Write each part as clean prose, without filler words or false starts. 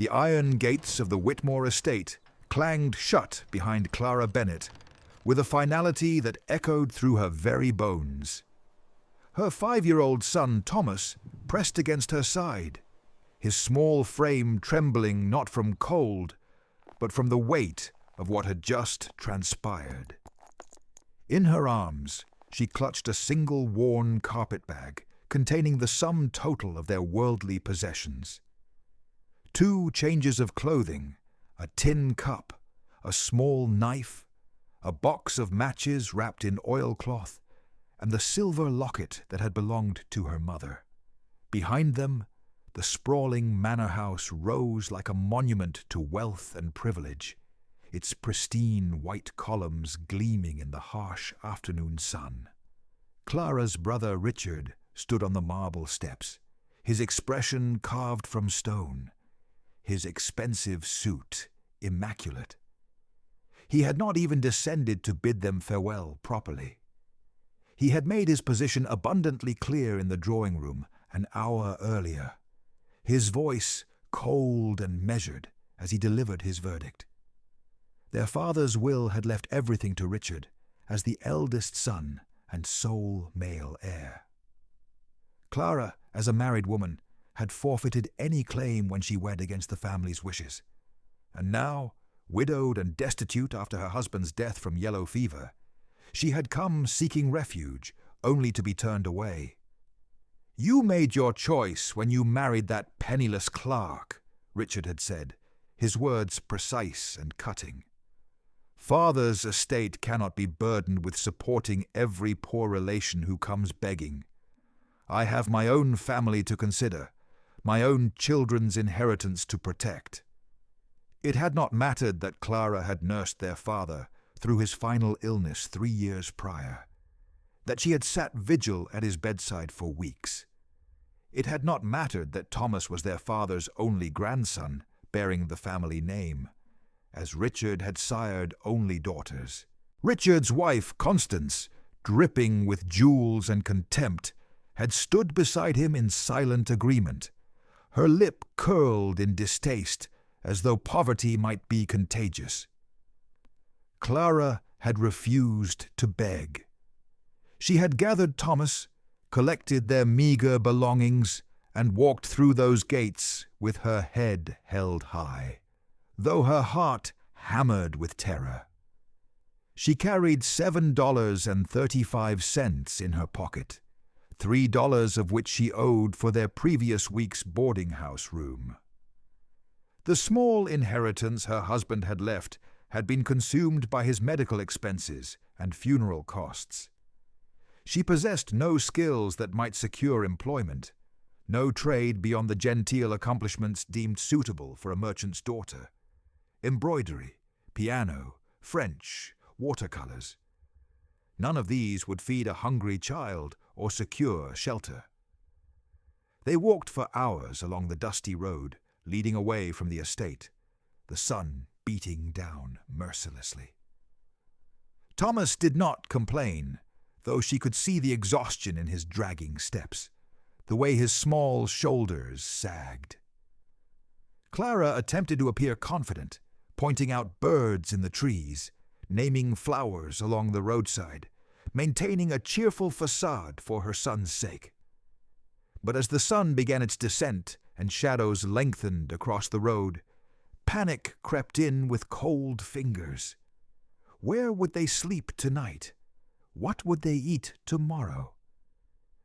The iron gates of the Whitmore estate clanged shut behind Clara Bennett, with a finality that echoed through her very bones. Her 5-year-old son, Thomas, pressed against her side, his small frame trembling not from cold, but from the weight of what had just transpired. In her arms, she clutched a single worn carpetbag containing the sum total of their worldly possessions. 2 changes of clothing, a tin cup, a small knife, a box of matches wrapped in oilcloth, and the silver locket that had belonged to her mother. Behind them, the sprawling manor house rose like a monument to wealth and privilege, its pristine white columns gleaming in the harsh afternoon sun. Clara's brother Richard stood on the marble steps, his expression carved from stone, his expensive suit immaculate. He had not even descended to bid them farewell properly. He had made his position abundantly clear in the drawing-room an hour earlier, his voice cold and measured as he delivered his verdict. Their father's will had left everything to Richard as the eldest son and sole male heir. Clara, as a married woman, had forfeited any claim when she went against the family's wishes, and now, widowed and destitute after her husband's death from yellow fever, she had come seeking refuge, only to be turned away. "You made your choice when you married that penniless clerk," Richard had said, his words precise and cutting. "Father's estate cannot be burdened with supporting every poor relation who comes begging. I have my own family to consider, my own children's inheritance to protect." It had not mattered that Clara had nursed their father through his final illness 3 years prior, that she had sat vigil at his bedside for weeks. It had not mattered that Thomas was their father's only grandson, bearing the family name, as Richard had sired only daughters. Richard's wife, Constance, dripping with jewels and contempt, had stood beside him in silent agreement, her lip curled in distaste, as though poverty might be contagious. Clara had refused to beg. She had gathered Thomas, collected their meager belongings, and walked through those gates with her head held high, though her heart hammered with terror. She carried $7.35 in her pocket, $3 of which she owed for their previous week's boarding-house room. The small inheritance her husband had left had been consumed by his medical expenses and funeral costs. She possessed no skills that might secure employment, no trade beyond the genteel accomplishments deemed suitable for a merchant's daughter: embroidery, piano, French, watercolors. None of these would feed a hungry child or secure shelter. They walked for hours along the dusty road, leading away from the estate, the sun beating down mercilessly. Thomas did not complain, though she could see the exhaustion in his dragging steps, the way his small shoulders sagged. Clara attempted to appear confident, pointing out birds in the trees, naming flowers along the roadside, maintaining a cheerful facade for her son's sake. But as the sun began its descent and shadows lengthened across the road, panic crept in with cold fingers. Where would they sleep tonight? What would they eat tomorrow?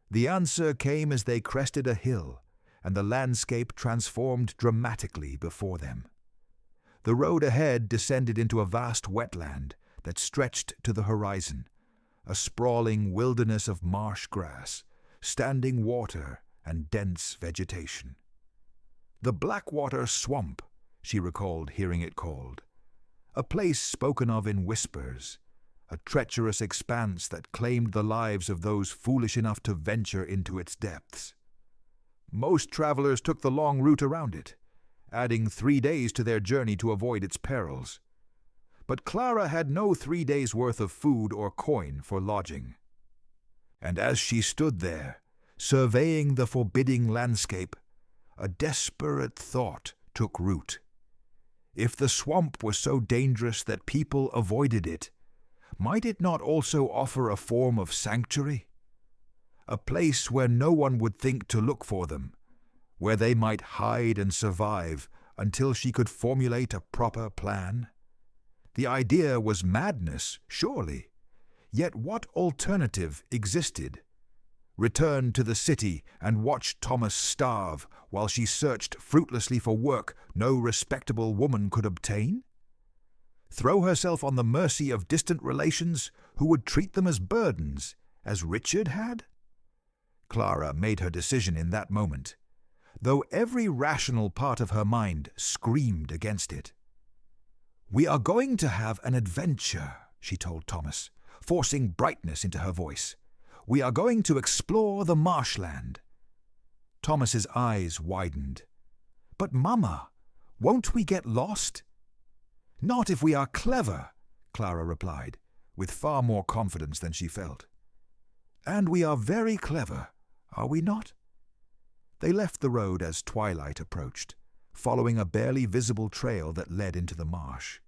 The answer came as they crested a hill, and the landscape transformed dramatically before them. The road ahead descended into a vast wetland that stretched to the horizon, a sprawling wilderness of marsh grass, standing water, and dense vegetation. The Blackwater Swamp, she recalled hearing it called, a place spoken of in whispers, a treacherous expanse that claimed the lives of those foolish enough to venture into its depths. Most travelers took the long route around it, adding 3 days to their journey to avoid its perils. But Clara had no 3 days' worth of food or coin for lodging. And as she stood there, surveying the forbidding landscape, a desperate thought took root. If the swamp was so dangerous that people avoided it, might it not also offer a form of sanctuary? A place where no one would think to look for them, where they might hide and survive until she could formulate a proper plan? The idea was madness, surely. Yet what alternative existed? Return to the city and watch Thomas starve while she searched fruitlessly for work no respectable woman could obtain? Throw herself on the mercy of distant relations who would treat them as burdens, as Richard had? Clara made her decision in that moment, though every rational part of her mind screamed against it. "We are going to have an adventure," she told Thomas, forcing brightness into her voice. "We are going to explore the marshland." Thomas's eyes widened. "But, Mama, won't we get lost?" "Not if we are clever," Clara replied, with far more confidence than she felt. "And we are very clever, are we not?" They left the road as twilight approached, following a barely visible trail that led into the marsh.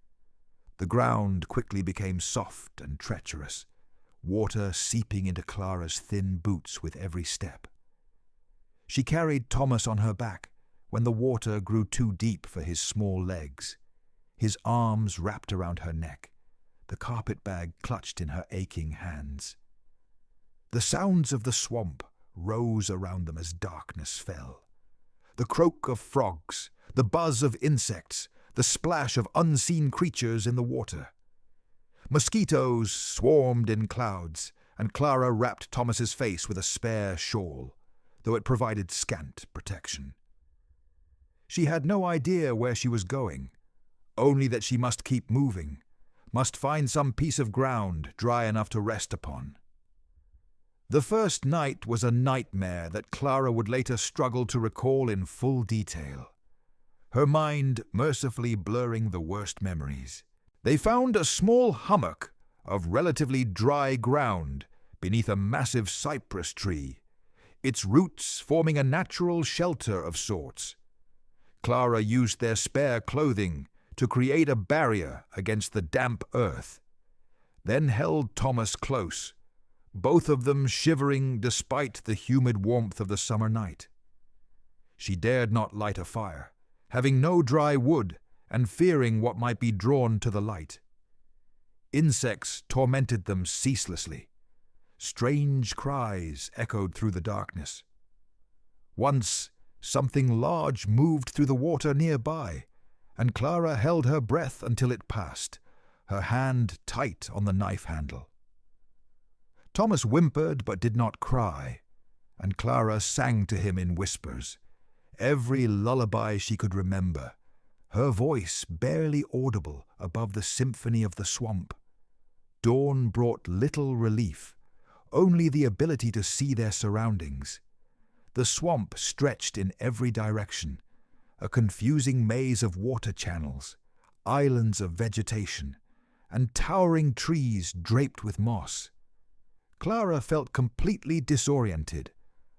The ground quickly became soft and treacherous, water seeping into Clara's thin boots with every step. She carried Thomas on her back when the water grew too deep for his small legs, his arms wrapped around her neck, the carpetbag clutched in her aching hands. The sounds of the swamp rose around them as darkness fell. The croak of frogs, the buzz of insects, the splash of unseen creatures in the water. Mosquitoes swarmed in clouds, and Clara wrapped Thomas's face with a spare shawl, though it provided scant protection. She had no idea where she was going, only that she must keep moving, must find some piece of ground dry enough to rest upon. The first night was a nightmare that Clara would later struggle to recall in full detail, her mind mercifully blurring the worst memories. They found a small hummock of relatively dry ground beneath a massive cypress tree, its roots forming a natural shelter of sorts. Clara used their spare clothing to create a barrier against the damp earth, then held Thomas close, both of them shivering despite the humid warmth of the summer night. She dared not light a fire, having no dry wood and fearing what might be drawn to the light. Insects tormented them ceaselessly. Strange cries echoed through the darkness. Once, something large moved through the water nearby, and Clara held her breath until it passed, her hand tight on the knife handle. Thomas whimpered but did not cry, and Clara sang to him in whispers, every lullaby she could remember, her voice barely audible above the symphony of the swamp. Dawn brought little relief, only the ability to see their surroundings. The swamp stretched in every direction, a confusing maze of water channels, islands of vegetation, and towering trees draped with moss. Clara felt completely disoriented,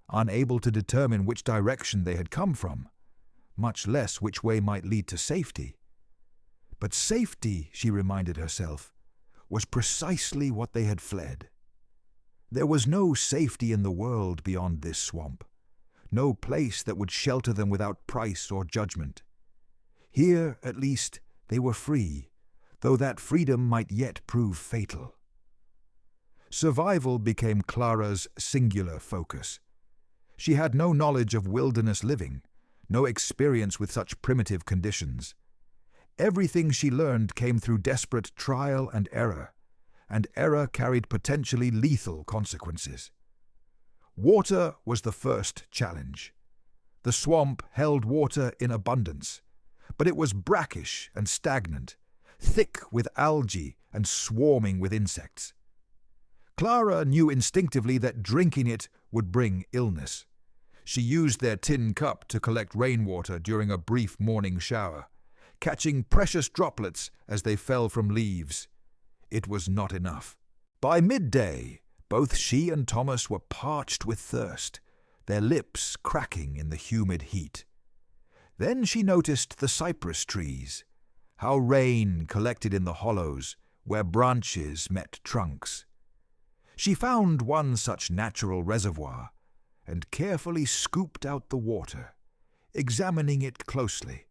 unable to determine which direction they had come from, much less which way might lead to safety. But safety, she reminded herself, was precisely what they had fled. There was no safety in the world beyond this swamp, no place that would shelter them without price or judgment. Here, at least, they were free, though that freedom might yet prove fatal. Survival became Clara's singular focus. She had no knowledge of wilderness living, no experience with such primitive conditions. Everything she learned came through desperate trial and error carried potentially lethal consequences. Water was the first challenge. The swamp held water in abundance, but it was brackish and stagnant, thick with algae and swarming with insects. Clara knew instinctively that drinking it would bring illness. She used their tin cup to collect rainwater during a brief morning shower, catching precious droplets as they fell from leaves. It was not enough. By midday, both she and Thomas were parched with thirst, their lips cracking in the humid heat. Then she noticed the cypress trees, how rain collected in the hollows where branches met trunks. She found one such natural reservoir and carefully scooped out the water, examining it closely.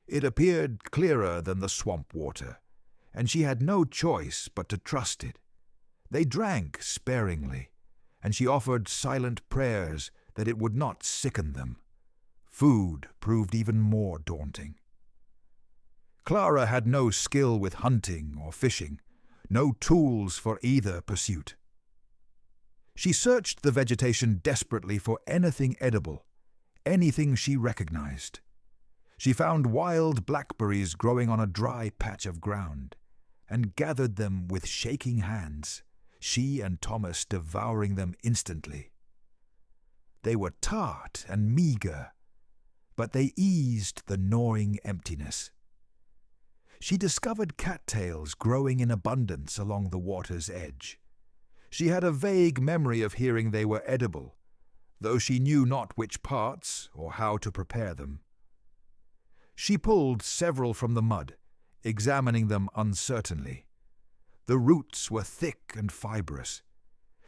It appeared clearer than the swamp water, and she had no choice but to trust it. They drank sparingly, and she offered silent prayers that it would not sicken them. Food proved even more daunting. Clara had no skill with hunting or fishing, no tools for either pursuit. She searched the vegetation desperately for anything edible, anything she recognized. She found wild blackberries growing on a dry patch of ground, and gathered them with shaking hands, she and Thomas devouring them instantly. They were tart and meager, but they eased the gnawing emptiness. She discovered cattails growing in abundance along the water's edge. She had a vague memory of hearing they were edible, though she knew not which parts or how to prepare them. She pulled several from the mud, examining them uncertainly. The roots were thick and fibrous.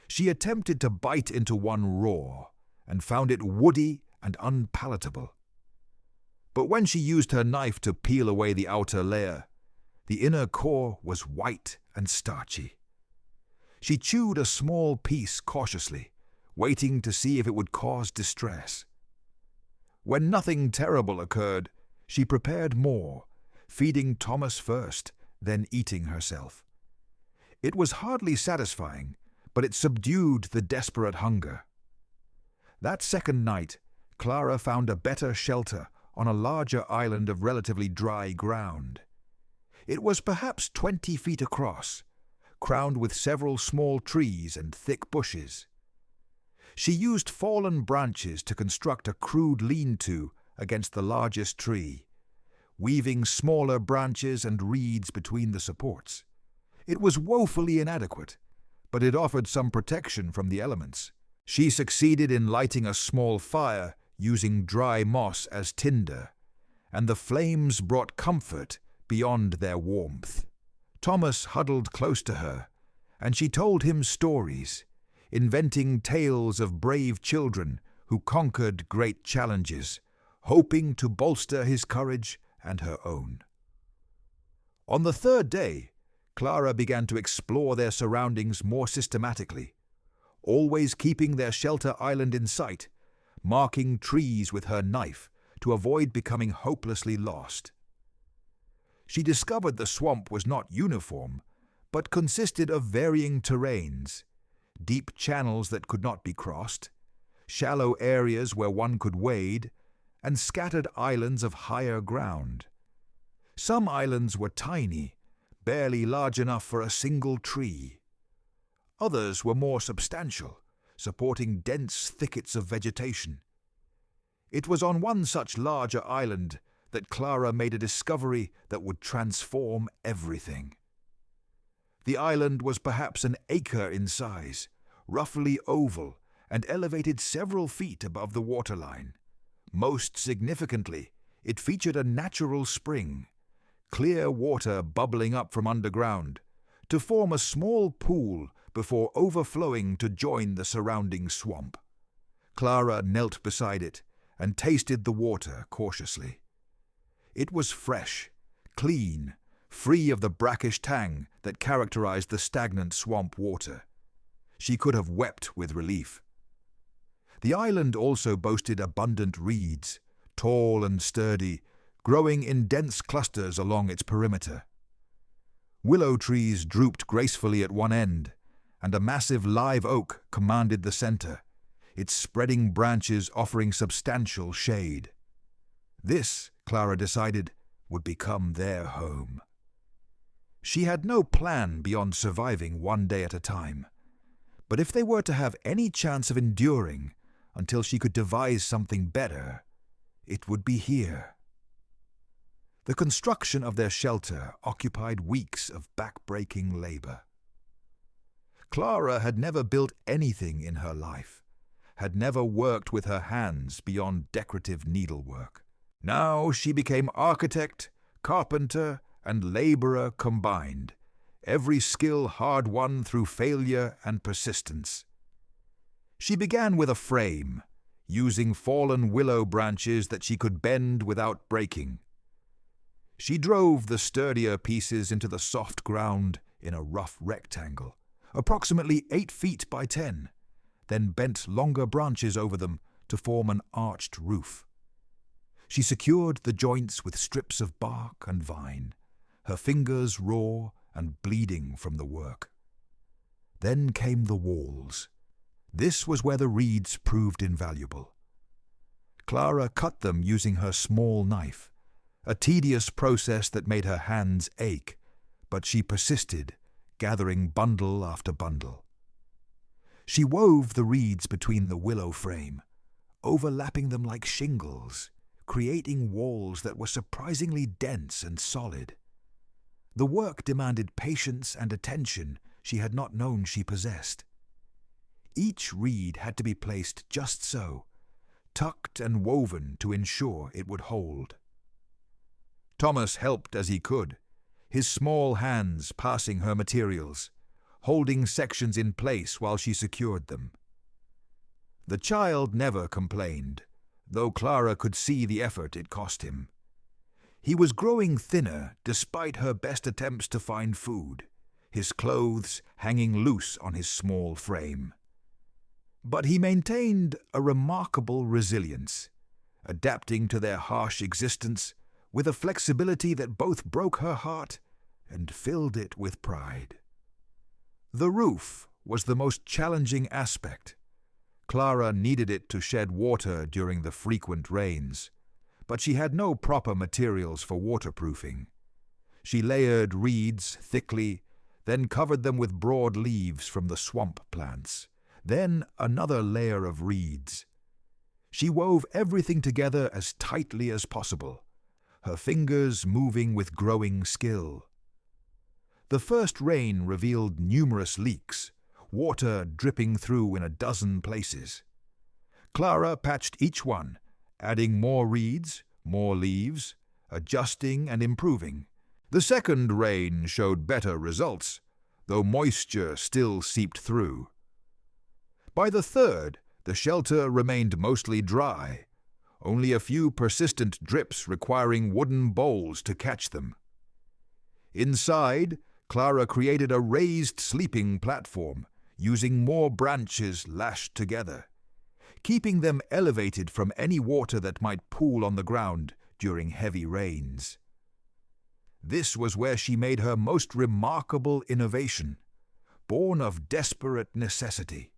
She attempted to bite into one raw, and found it woody and unpalatable. But when she used her knife to peel away the outer layer, the inner core was white and starchy. She chewed a small piece cautiously, waiting to see if it would cause distress. When nothing terrible occurred, she prepared more, feeding Thomas first, then eating herself. It was hardly satisfying, but it subdued the desperate hunger. That second night, Clara found a better shelter on a larger island of relatively dry ground. It was perhaps 20 feet across, crowned with several small trees and thick bushes. She used fallen branches to construct a crude lean-to against the largest tree, weaving smaller branches and reeds between the supports. It was woefully inadequate, but it offered some protection from the elements. She succeeded in lighting a small fire using dry moss as tinder, and the flames brought comfort beyond their warmth. Thomas huddled close to her, and she told him stories, inventing tales of brave children who conquered great challenges, hoping to bolster his courage and her own. On the third day, Clara began to explore their surroundings more systematically, always keeping their shelter island in sight, marking trees with her knife to avoid becoming hopelessly lost. She discovered the swamp was not uniform, but consisted of varying terrains, deep channels that could not be crossed, shallow areas where one could wade, and scattered islands of higher ground. Some islands were tiny, barely large enough for a single tree. Others were more substantial, supporting dense thickets of vegetation. It was on one such larger island that Clara made a discovery that would transform everything. The island was perhaps an acre in size, roughly oval, and elevated several feet above the waterline. Most significantly, it featured a natural spring, clear water bubbling up from underground, to form a small pool before overflowing to join the surrounding swamp. Clara knelt beside it and tasted the water cautiously. It was fresh, clean, free of the brackish tang that characterized the stagnant swamp water. She could have wept with relief. The island also boasted abundant reeds, tall and sturdy, growing in dense clusters along its perimeter. Willow trees drooped gracefully at one end, and a massive live oak commanded the center, its spreading branches offering substantial shade. This, Clara decided, would become their home. She had no plan beyond surviving one day at a time, but if they were to have any chance of enduring until she could devise something better, it would be here. The construction of their shelter occupied weeks of back-breaking labor. Clara had never built anything in her life, had never worked with her hands beyond decorative needlework. Now she became architect, carpenter, and laborer combined, every skill hard-won through failure and persistence. She began with a frame, using fallen willow branches that she could bend without breaking. She drove the sturdier pieces into the soft ground in a rough rectangle, approximately 8 feet by 10, then bent longer branches over them to form an arched roof. She secured the joints with strips of bark and vine, her fingers raw and bleeding from the work. Then came the walls. This was where the reeds proved invaluable. Clara cut them using her small knife, a tedious process that made her hands ache, but she persisted, gathering bundle after bundle. She wove the reeds between the willow frame, overlapping them like shingles, creating walls that were surprisingly dense and solid. The work demanded patience and attention she had not known she possessed. Each reed had to be placed just so, tucked and woven to ensure it would hold. Thomas helped as he could, his small hands passing her materials, holding sections in place while she secured them. The child never complained, though Clara could see the effort it cost him. He was growing thinner despite her best attempts to find food, his clothes hanging loose on his small frame. But he maintained a remarkable resilience, adapting to their harsh existence with a flexibility that both broke her heart and filled it with pride. The roof was the most challenging aspect. Clara needed it to shed water during the frequent rains, but she had no proper materials for waterproofing. She layered reeds thickly, then covered them with broad leaves from the swamp plants, then another layer of reeds. She wove everything together as tightly as possible, her fingers moving with growing skill. The first rain revealed numerous leaks, water dripping through in a dozen places. Clara patched each one, adding more reeds, more leaves, adjusting and improving. The second rain showed better results, though moisture still seeped through. By the third, the shelter remained mostly dry, only a few persistent drips requiring wooden bowls to catch them. Inside, Clara created a raised sleeping platform, using more branches lashed together, keeping them elevated from any water that might pool on the ground during heavy rains. This was where she made her most remarkable innovation, born of desperate necessity.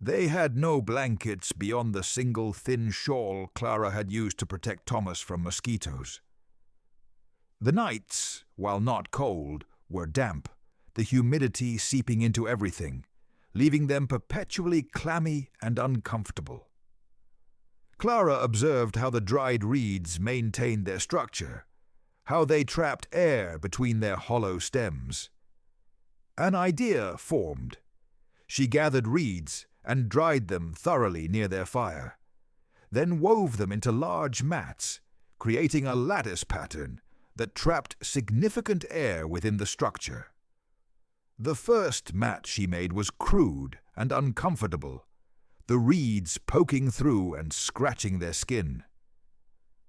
They had no blankets beyond the single thin shawl Clara had used to protect Thomas from mosquitoes. The nights, while not cold, were damp, the humidity seeping into everything, leaving them perpetually clammy and uncomfortable. Clara observed how the dried reeds maintained their structure, how they trapped air between their hollow stems. An idea formed. She gathered reeds and dried them thoroughly near their fire, then wove them into large mats, creating a lattice pattern that trapped significant air within the structure. The first mat she made was crude and uncomfortable, the reeds poking through and scratching their skin.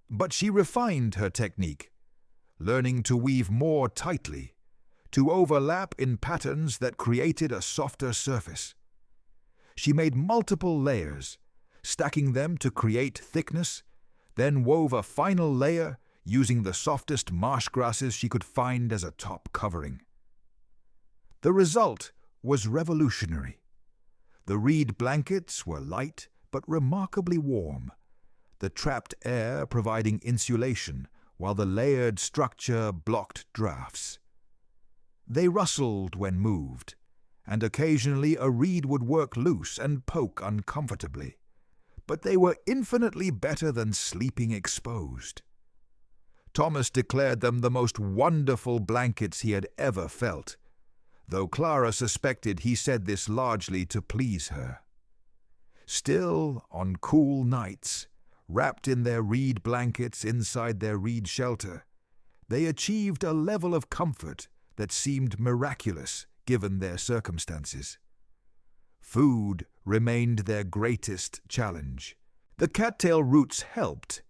But she refined her technique, learning to weave more tightly, to overlap in patterns that created a softer surface. She made multiple layers, stacking them to create thickness, then wove a final layer using the softest marsh grasses she could find as a top covering. The result was revolutionary. The reed blankets were light but remarkably warm, the trapped air providing insulation while the layered structure blocked drafts. They rustled when moved, and occasionally a reed would work loose and poke uncomfortably, but they were infinitely better than sleeping exposed. Thomas declared them the most wonderful blankets he had ever felt, though Clara suspected he said this largely to please her. Still, on cool nights, wrapped in their reed blankets inside their reed shelter, they achieved a level of comfort that seemed miraculous given their circumstances. Food remained their greatest challenge. The cattail roots helped,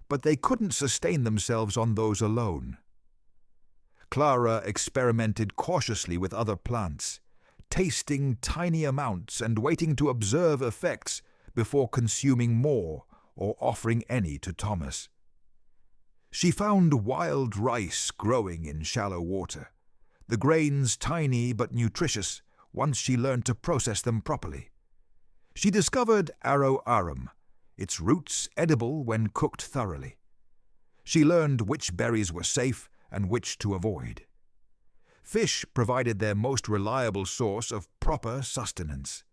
but they couldn't sustain themselves on those alone. Clara experimented cautiously with other plants, tasting tiny amounts and waiting to observe effects before consuming more or offering any to Thomas. She found wild rice growing in shallow water, the grains tiny but nutritious once she learned to process them properly. She discovered aro arum, its roots edible when cooked thoroughly. She learned which berries were safe and which to avoid. Fish provided their most reliable source of proper sustenance.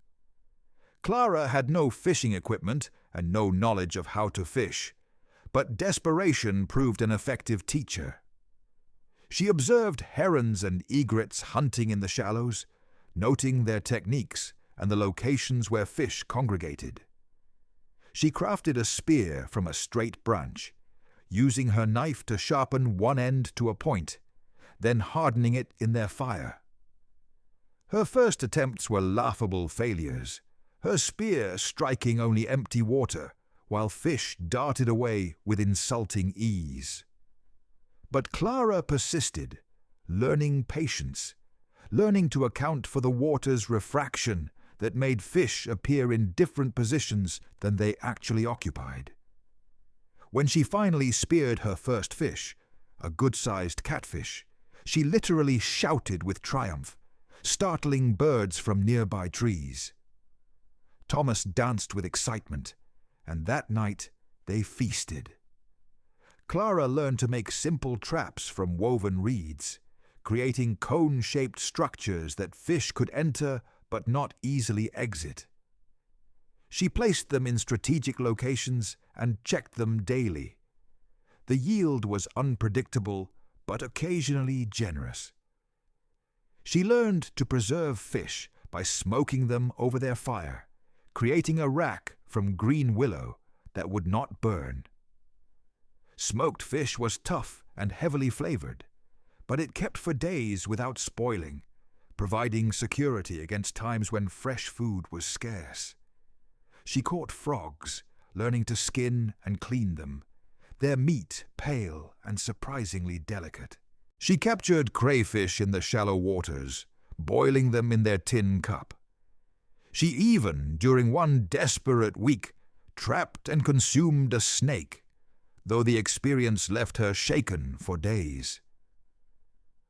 Clara had no fishing equipment and no knowledge of how to fish, but desperation proved an effective teacher. She observed herons and egrets hunting in the shallows, noting their techniques and the locations where fish congregated. She crafted a spear from a straight branch, using her knife to sharpen one end to a point, then hardening it in their fire. Her first attempts were laughable failures, her spear striking only empty water, while fish darted away with insulting ease. But Clara persisted, learning patience, learning to account for the water's refraction that made fish appear in different positions than they actually occupied. When she finally speared her first fish, a good-sized catfish, she literally shouted with triumph, startling birds from nearby trees. Thomas danced with excitement, and that night they feasted. Clara learned to make simple traps from woven reeds, creating cone-shaped structures that fish could enter but not easily exit. She placed them in strategic locations and checked them daily. The yield was unpredictable but occasionally generous. She learned to preserve fish by smoking them over their fire, creating a rack from green willow that would not burn. Smoked fish was tough and heavily flavored, but it kept for days without spoiling, providing security against times when fresh food was scarce. She caught frogs, learning to skin and clean them, their meat pale and surprisingly delicate. She captured crayfish in the shallow waters, boiling them in their tin cup. She even, during one desperate week, trapped and consumed a snake, though the experience left her shaken for days.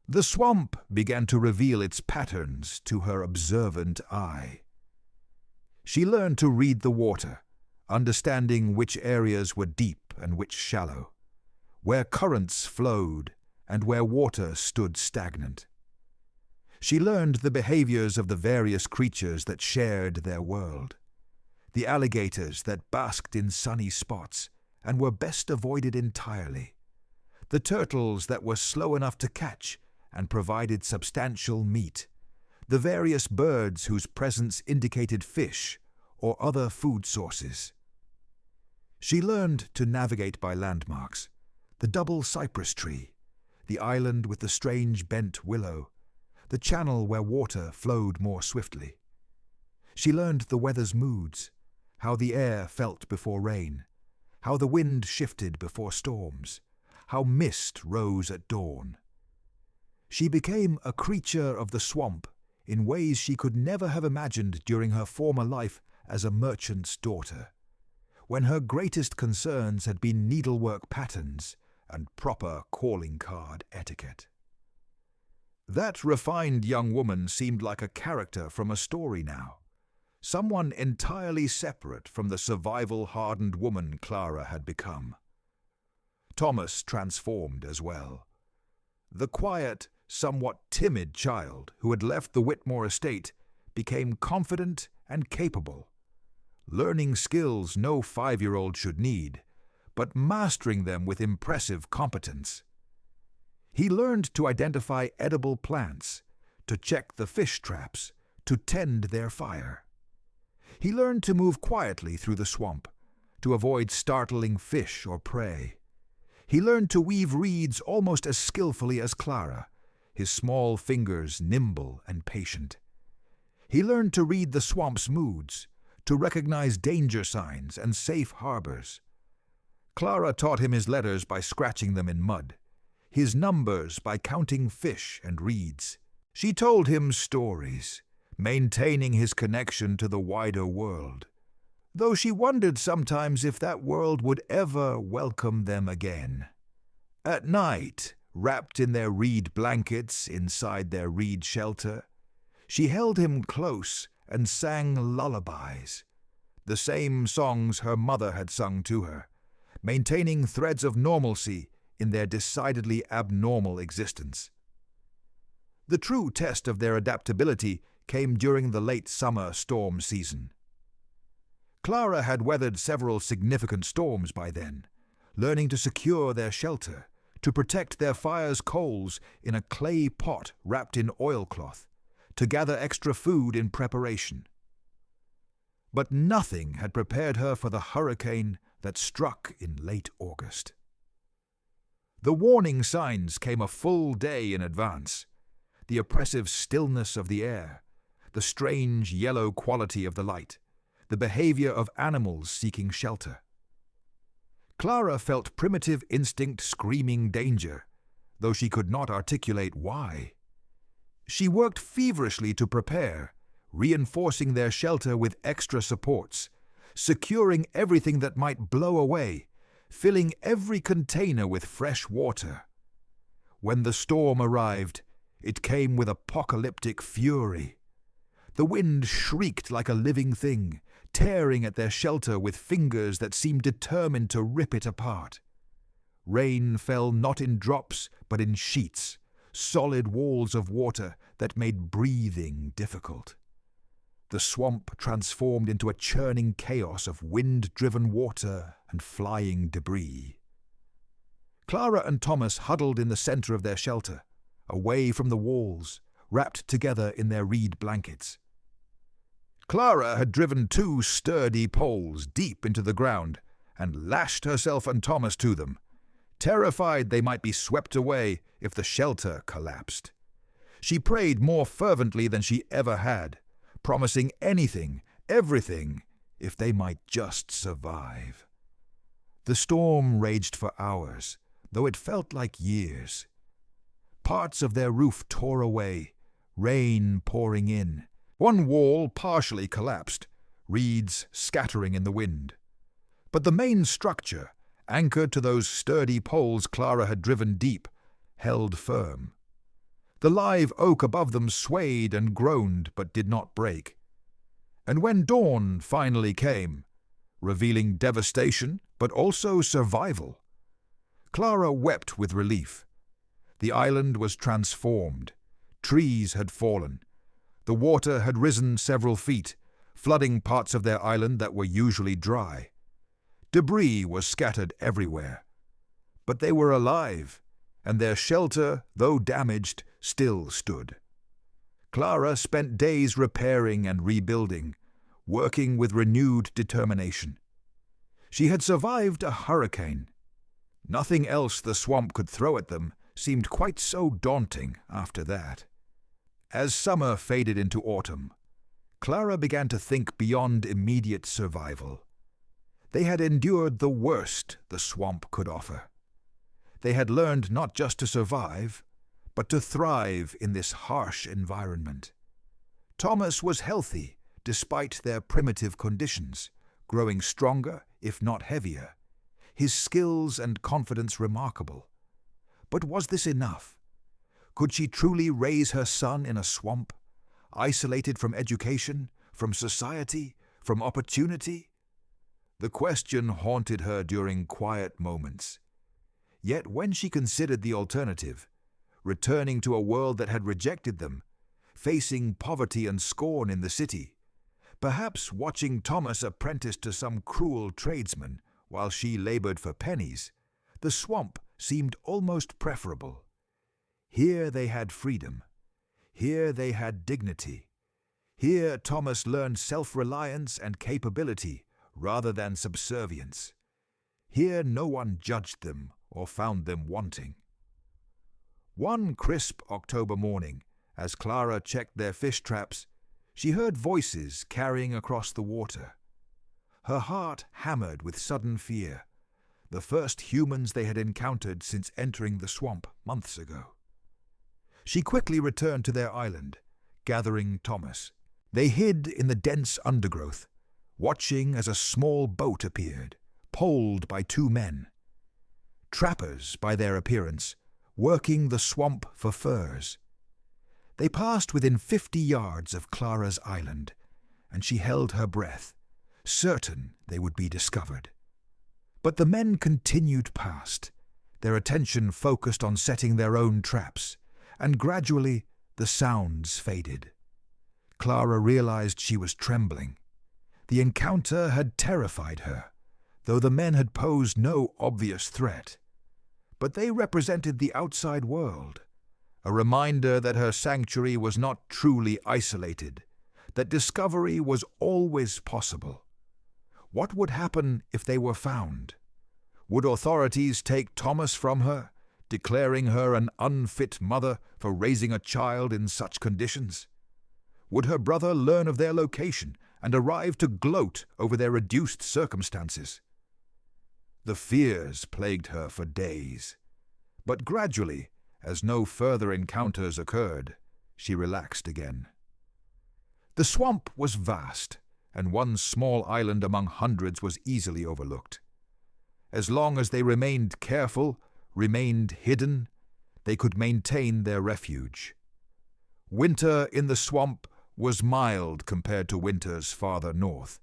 The swamp began to reveal its patterns to her observant eye. She learned to read the water, understanding which areas were deep and which shallow, where currents flowed and where water stood stagnant. She learned the behaviors of the various creatures that shared their world, the alligators that basked in sunny spots and were best avoided entirely, the turtles that were slow enough to catch and provided substantial meat, the various birds whose presence indicated fish or other food sources. She learned to navigate by landmarks, the double cypress tree, the island with the strange bent willow, the channel where water flowed more swiftly. She learned the weather's moods, how the air felt before rain, how the wind shifted before storms, how mist rose at dawn. She became a creature of the swamp in ways she could never have imagined during her former life as a merchant's daughter, when her greatest concerns had been needlework patterns and proper calling card etiquette. That refined young woman seemed like a character from a story now, someone entirely separate from the survival-hardened woman Clara had become. Thomas transformed as well. The quiet, somewhat timid child who had left the Whitmore estate became confident and capable, learning skills no 5-year-old should need, but mastering them with impressive competence. He learned to identify edible plants, to check the fish traps, to tend their fire. He learned to move quietly through the swamp, to avoid startling fish or prey. He learned to weave reeds almost as skillfully as Clara, his small fingers nimble and patient. He learned to read the swamp's moods, to recognize danger signs and safe harbors. Clara taught him his letters by scratching them in mud, his numbers by counting fish and reeds. She told him stories, maintaining his connection to the wider world, though she wondered sometimes if that world would ever welcome them again. At night, wrapped in their reed blankets inside their reed shelter, she held him close and sang lullabies, the same songs her mother had sung to her, maintaining threads of normalcy in their decidedly abnormal existence. The true test of their adaptability came during the late summer storm season. Clara had weathered several significant storms by then, learning to secure their shelter, to protect their fire's coals in a clay pot wrapped in oilcloth, to gather extra food in preparation. But nothing had prepared her for the hurricane that struck in late August. The warning signs came a full day in advance. The oppressive stillness of the air, the strange yellow quality of the light, the behavior of animals seeking shelter. Clara felt primitive instinct screaming danger, though she could not articulate why. She worked feverishly to prepare, reinforcing their shelter with extra supports, securing everything that might blow away, filling every container with fresh water. When the storm arrived, it came with apocalyptic fury. The wind shrieked like a living thing, tearing at their shelter with fingers that seemed determined to rip it apart. Rain fell not in drops, but in sheets, solid walls of water that made breathing difficult. The swamp transformed into a churning chaos of wind-driven water and flying debris. Clara and Thomas huddled in the center of their shelter, away from the walls, wrapped together in their reed blankets. Clara had driven 2 sturdy poles deep into the ground and lashed herself and Thomas to them, terrified they might be swept away if the shelter collapsed. She prayed more fervently than she ever had, promising anything, everything, if they might just survive. The storm raged for hours, though it felt like years. Parts of their roof tore away, rain pouring in. One wall partially collapsed, reeds scattering in the wind. But the main structure, anchored to those sturdy poles Clara had driven deep, held firm. The live oak above them swayed and groaned but did not break. And when dawn finally came, revealing devastation but also survival, Clara wept with relief. The island was transformed. Trees had fallen. The water had risen several feet, flooding parts of their island that were usually dry. Debris was scattered everywhere. But they were alive, and their shelter, though damaged, still stood. Clara spent days repairing and rebuilding, working with renewed determination. She had survived a hurricane. Nothing else the swamp could throw at them seemed quite so daunting after that. As summer faded into autumn, Clara began to think beyond immediate survival. They had endured the worst the swamp could offer. They had learned not just to survive, but to thrive in this harsh environment. Thomas was healthy despite their primitive conditions, growing stronger, if not heavier, his skills and confidence remarkable. But was this enough? Could she truly raise her son in a swamp, isolated from education, from society, from opportunity? The question haunted her during quiet moments. Yet when she considered the alternative, returning to a world that had rejected them, facing poverty and scorn in the city, perhaps watching Thomas apprenticed to some cruel tradesman while she labored for pennies, the swamp seemed almost preferable. Here they had freedom. Here they had dignity. Here Thomas learned self-reliance and capability rather than subservience. Here no one judged them or found them wanting. One crisp October morning, as Clara checked their fish traps, she heard voices carrying across the water. Her heart hammered with sudden fear, the first humans they had encountered since entering the swamp months ago. She quickly returned to their island, gathering Thomas. They hid in the dense undergrowth, watching as a small boat appeared, poled by two men. Trappers, by their appearance, working the swamp for furs. They passed within 50 yards of Clara's island, and she held her breath, certain they would be discovered. But the men continued past, their attention focused on setting their own traps, and gradually the sounds faded. Clara realized she was trembling. The encounter had terrified her, though the men had posed no obvious threat. But they represented the outside world, a reminder that her sanctuary was not truly isolated, that discovery was always possible. What would happen if they were found? Would authorities take Thomas from her, declaring her an unfit mother for raising a child in such conditions? Would her brother learn of their location and arrive to gloat over their reduced circumstances? The fears plagued her for days, but gradually, as no further encounters occurred, she relaxed again. The swamp was vast, and one small island among hundreds was easily overlooked. As long as they remained careful, remained hidden, they could maintain their refuge. Winter in the swamp was mild compared to winters farther north,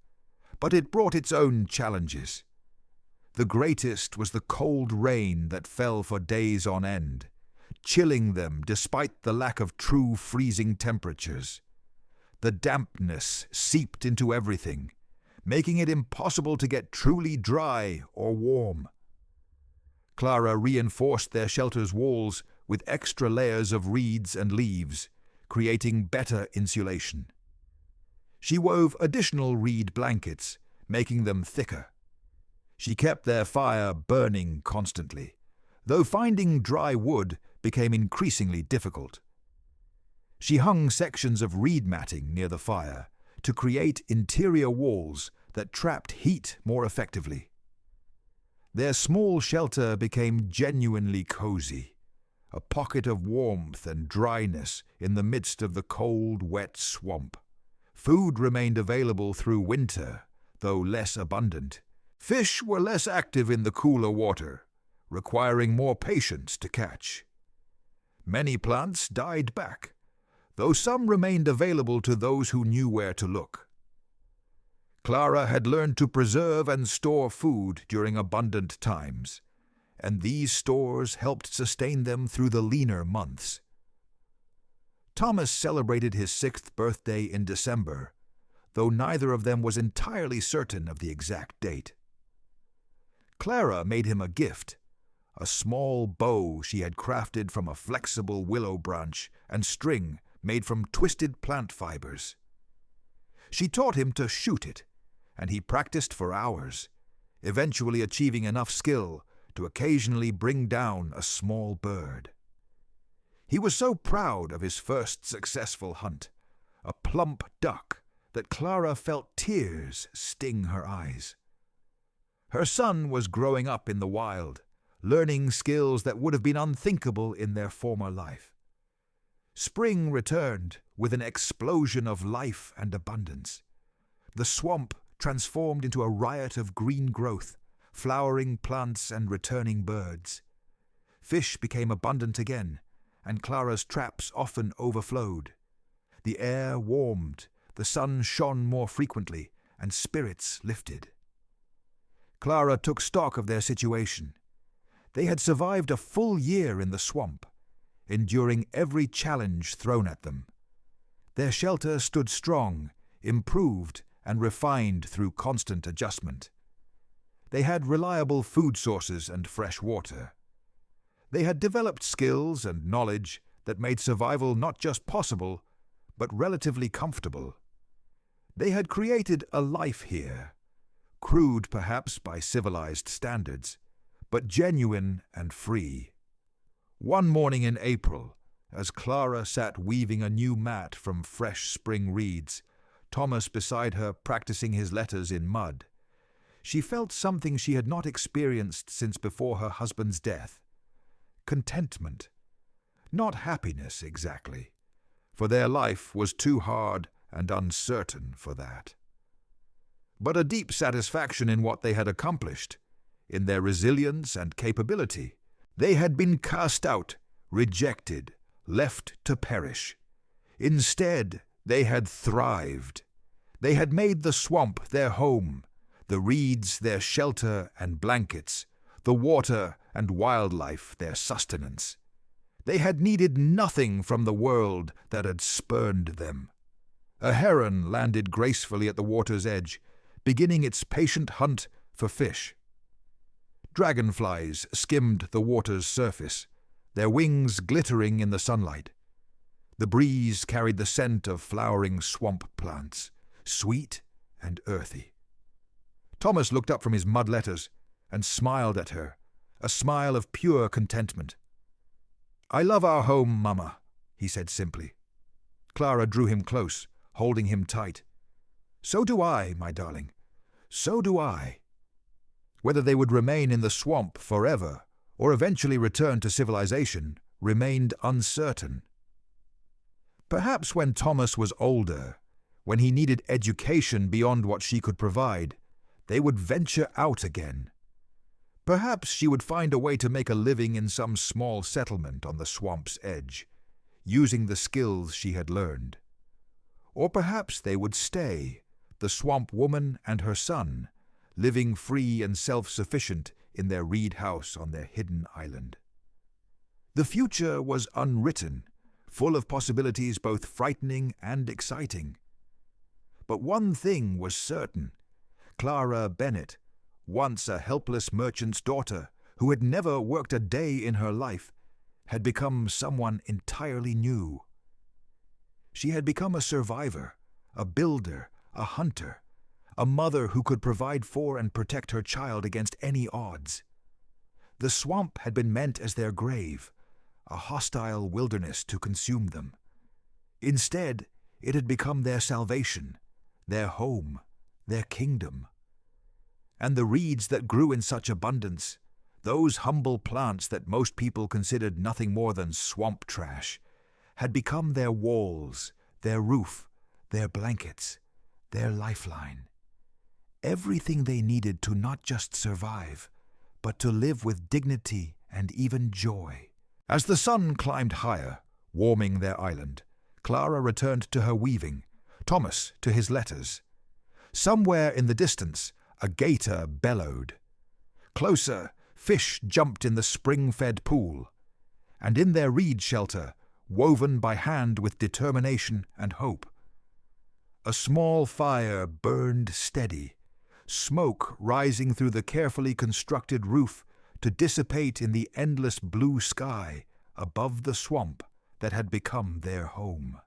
but it brought its own challenges. The greatest was the cold rain that fell for days on end, chilling them despite the lack of true freezing temperatures. The dampness seeped into everything, making it impossible to get truly dry or warm. Clara reinforced their shelter's walls with extra layers of reeds and leaves, creating better insulation. She wove additional reed blankets, making them thicker. She kept their fire burning constantly, though finding dry wood became increasingly difficult. She hung sections of reed matting near the fire to create interior walls that trapped heat more effectively. Their small shelter became genuinely cozy, a pocket of warmth and dryness in the midst of the cold, wet swamp. Food remained available through winter, though less abundant. Fish were less active in the cooler water, requiring more patience to catch. Many plants died back, though some remained available to those who knew where to look. Clara had learned to preserve and store food during abundant times, and these stores helped sustain them through the leaner months. Thomas celebrated his 6th birthday in December, though neither of them was entirely certain of the exact date. Clara made him a gift, a small bow she had crafted from a flexible willow branch and string made from twisted plant fibers. She taught him to shoot it, and he practiced for hours, eventually achieving enough skill to occasionally bring down a small bird. He was so proud of his first successful hunt, a plump duck, that Clara felt tears sting her eyes. Her son was growing up in the wild, learning skills that would have been unthinkable in their former life. Spring returned with an explosion of life and abundance. The swamp transformed into a riot of green growth, flowering plants and returning birds. Fish became abundant again, and Clara's traps often overflowed. The air warmed, the sun shone more frequently, and spirits lifted. Clara took stock of their situation. They had survived a full year in the swamp, enduring every challenge thrown at them. Their shelter stood strong, improved, and refined through constant adjustment. They had reliable food sources and fresh water. They had developed skills and knowledge that made survival not just possible, but relatively comfortable. They had created a life here, crude perhaps by civilized standards, but genuine and free. One morning in April, as Clara sat weaving a new mat from fresh spring reeds, Thomas beside her practicing his letters in mud, she felt something she had not experienced since before her husband's death. Contentment. Not happiness exactly, for their life was too hard and uncertain for that. But a deep satisfaction in what they had accomplished, in their resilience and capability. They had been cast out, rejected, left to perish. Instead, they had thrived. They had made the swamp their home, the reeds their shelter and blankets, the water and wildlife their sustenance. They had needed nothing from the world that had spurned them. A heron landed gracefully at the water's edge, beginning its patient hunt for fish. Dragonflies skimmed the water's surface, their wings glittering in the sunlight. The breeze carried the scent of flowering swamp plants, sweet and earthy. Thomas looked up from his mud letters and smiled at her, a smile of pure contentment. "I love our home, Mama," he said simply. Clara drew him close, holding him tight. "So do I, my darling. So do I." Whether they would remain in the swamp forever or eventually return to civilization remained uncertain. Perhaps when Thomas was older, when he needed education beyond what she could provide, they would venture out again. Perhaps she would find a way to make a living in some small settlement on the swamp's edge, using the skills she had learned. Or perhaps they would stay, the swamp woman and her son, living free and self-sufficient in their reed house on their hidden island. The future was unwritten, full of possibilities both frightening and exciting. But one thing was certain. Clara Bennett, once a helpless merchant's daughter who had never worked a day in her life, had become someone entirely new. She had become a survivor, a builder, a hunter, a mother who could provide for and protect her child against any odds. The swamp had been meant as their grave, a hostile wilderness to consume them. Instead, it had become their salvation, their home, their kingdom. And the reeds that grew in such abundance, those humble plants that most people considered nothing more than swamp trash, had become their walls, their roof, their blankets, their lifeline. Everything they needed to not just survive, but to live with dignity and even joy. As the sun climbed higher, warming their island, Clara returned to her weaving, Thomas to his letters. Somewhere in the distance, a gator bellowed. Closer, fish jumped in the spring-fed pool. And in their reed shelter, woven by hand with determination and hope, a small fire burned steady, smoke rising through the carefully constructed roof to dissipate in the endless blue sky above the swamp that had become their home.